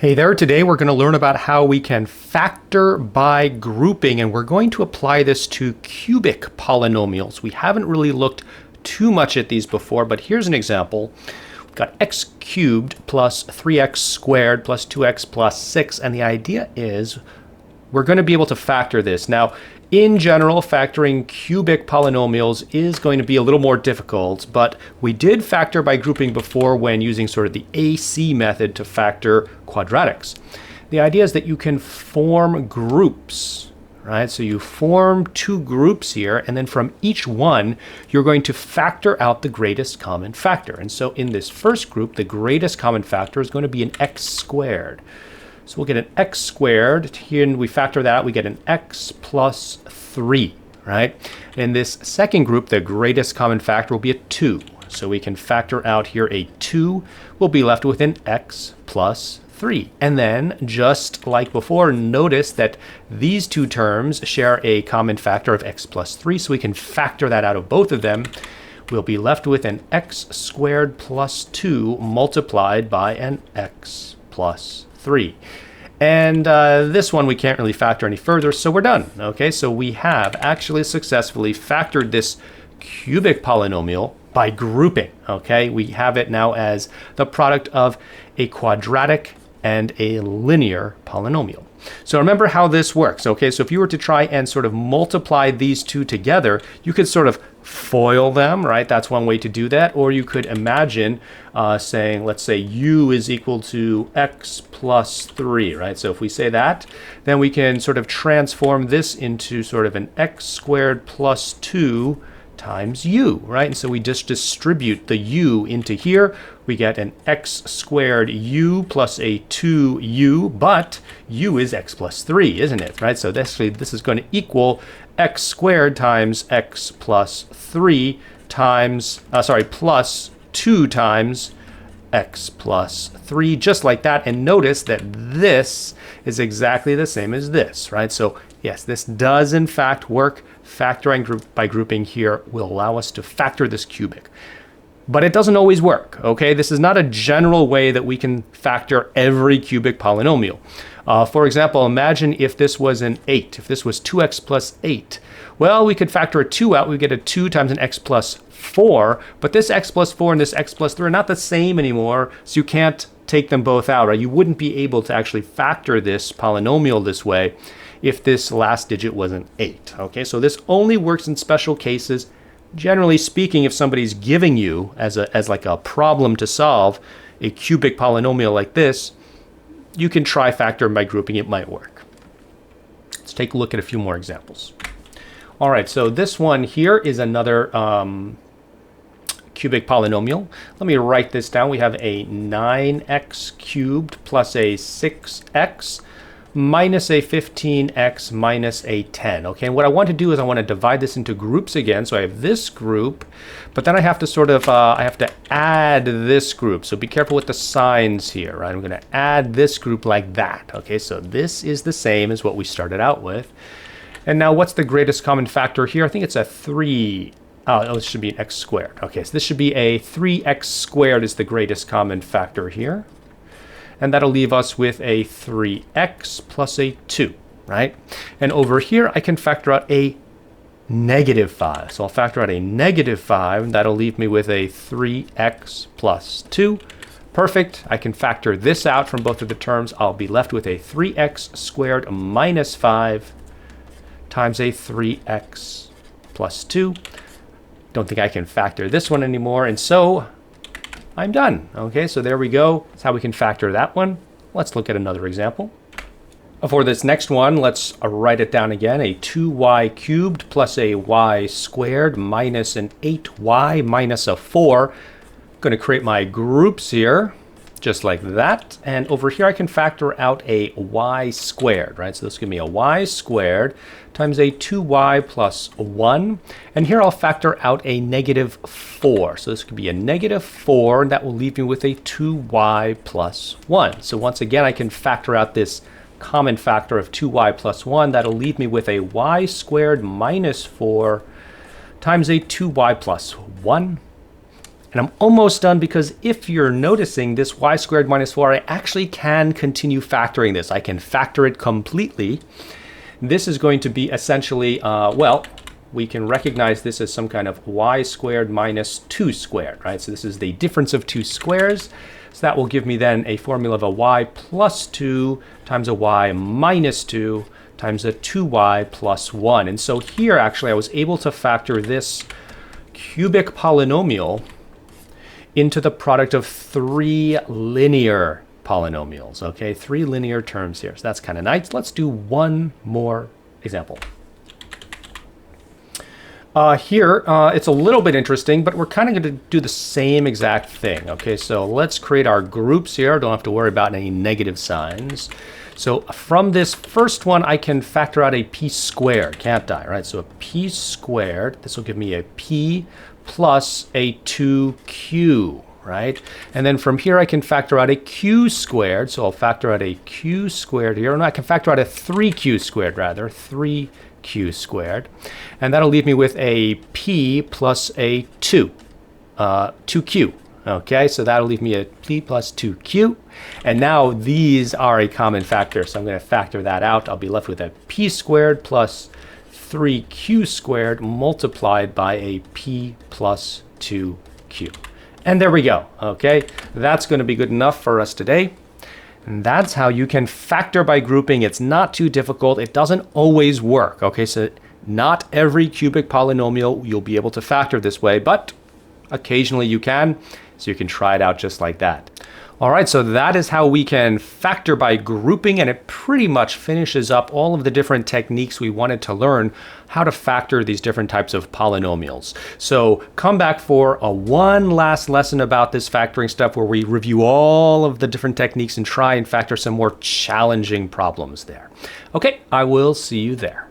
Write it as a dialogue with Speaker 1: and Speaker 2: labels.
Speaker 1: Hey there, today we're going to learn about how we can factor by grouping, and we're going to apply this to cubic polynomials. We haven't really looked too much at these before, but here's an example. We've got x cubed plus 3x squared plus 2x plus 6, and the idea is we're going to be able to factor this. Now, in general, factoring cubic polynomials is going to be a little more difficult, but we did factor by grouping before when using sort of the AC method to factor quadratics. The idea is that you can form groups, right? So you form two groups here, and then from each one, you're going to factor out the greatest common factor. And so in this first group, the greatest common factor is going to be an x squared. So we'll get an x squared. Here, and we factor that out, we get an x plus 3, right? In this second group, the greatest common factor will be a 2. So we can factor out here a 2. We'll be left with an x plus 3. And then, just like before, notice that these two terms share a common factor of x plus 3. So we can factor that out of both of them. We'll be left with an x squared plus 2 multiplied by an x plus 3. And this one we can't really factor any further, so we're done. Okay, so we have actually successfully factored this cubic polynomial by grouping. Okay, we have it now as the product of a quadratic and a linear polynomial. So remember how this works. Okay, so if you were to try and sort of multiply these two together, you could sort of FOIL them, right? That's one way to do that. Or you could imagine saying, let's say u is equal to x plus 3, right? So if we say that, then we can sort of transform this into sort of an x squared plus 2 times u, right? And so we just distribute the u into here. We get an x squared u plus a 2u, but u is x plus 3, isn't it, right? So this is going to equal x squared times x plus 3 times, plus 2 times x plus 3, just like that. And notice that this is exactly the same as this, right? So yes, this does in fact work. Factoring by grouping here will allow us to factor this cubic. But it doesn't always work, okay? This is not a general way that we can factor every cubic polynomial. For example, imagine if this was an 8, if this was 2x plus 8. Well, we could factor a 2 out. We get a 2 times an x plus 4, but this x plus 4 and this x plus 3 are not the same anymore, so you can't take them both out, right? You wouldn't be able to actually factor this polynomial this way if this last digit was an 8, okay? So this only works in special cases. Generally speaking, if somebody's giving you as like a problem to solve a cubic polynomial like this, you can try factoring by grouping. It might work. Let's take a look at a few more examples. All right, so this one here is another cubic polynomial. Let me write this down. We have a 9x cubed plus a 6x minus a 15x minus a 10. Okay, and what I want to do is I want to divide this into groups again. So I have this group, but then I have to sort of, I have to add this group. So be careful with the signs here, right? I'm going to add this group like that. Okay, so this is the same as what we started out with. And now what's the greatest common factor here? I think it's a 3. Oh, it should be an x squared. Okay, so this should be a 3x squared is the greatest common factor here. And that'll leave us with a 3x plus a 2, right? And over here, I can factor out a negative 5. So I'll factor out a negative 5, and that'll leave me with a 3x plus 2. Perfect. I can factor this out from both of the terms. I'll be left with a 3x squared minus 5 times a 3x plus 2. Don't think I can factor this one anymore, and so I'm done. Okay, so there we go. That's how we can factor that one. Let's look at another example. For this next one, let's write it down again. A 2y cubed plus a y squared minus an 8y minus a 4. I'm going to create my groups here, just like that. And over here, I can factor out a y squared, right? So this will give me a y squared times a 2y plus 1. And here I'll factor out a negative 4. So this could be a negative 4, and that will leave me with a 2y plus 1. So once again, I can factor out this common factor of 2y plus 1. That'll leave me with a y squared minus 4 times a 2y plus 1. And I'm almost done because if you're noticing this y squared minus 4, I actually can continue factoring this. I can factor it completely. This is going to be essentially, well, we can recognize this as some kind of y squared minus 2 squared, right? So this is the difference of two squares. So that will give me then a formula of a y plus 2 times a y minus 2 times a 2y plus 1. And so here, actually, I was able to factor this cubic polynomial into the product of 3 linear polynomials, okay? 3 linear terms here. So that's kind of nice. Let's do one more example. Here, it's a little bit interesting, but we're kind of going to do the same exact thing. Okay, so let's create our groups here. Don't have to worry about any negative signs. So from this first one, I can factor out a p squared, can't I? Right, so a p squared, this will give me a p plus a 2q, right? And then from here, I can factor out a q squared. So I'll factor out a q squared here. No, I can factor out a 3q squared, rather, 3q squared, and that'll leave me with a p plus a 2q. Okay, so that'll leave me a p plus 2q, and now these are a common factor, so I'm going to factor that out. I'll be left with a p squared plus 3q squared multiplied by a p plus 2q. And there we go. Okay, that's going to be good enough for us today. And that's how you can factor by grouping. It's not too difficult. It doesn't always work. Okay, so not every cubic polynomial you'll be able to factor this way, but occasionally you can. So you can try it out just like that. All right, so that is how we can factor by grouping, and it pretty much finishes up all of the different techniques we wanted to learn how to factor these different types of polynomials. So come back for one last lesson about this factoring stuff where we review all of the different techniques and try and factor some more challenging problems there. Okay, I will see you there.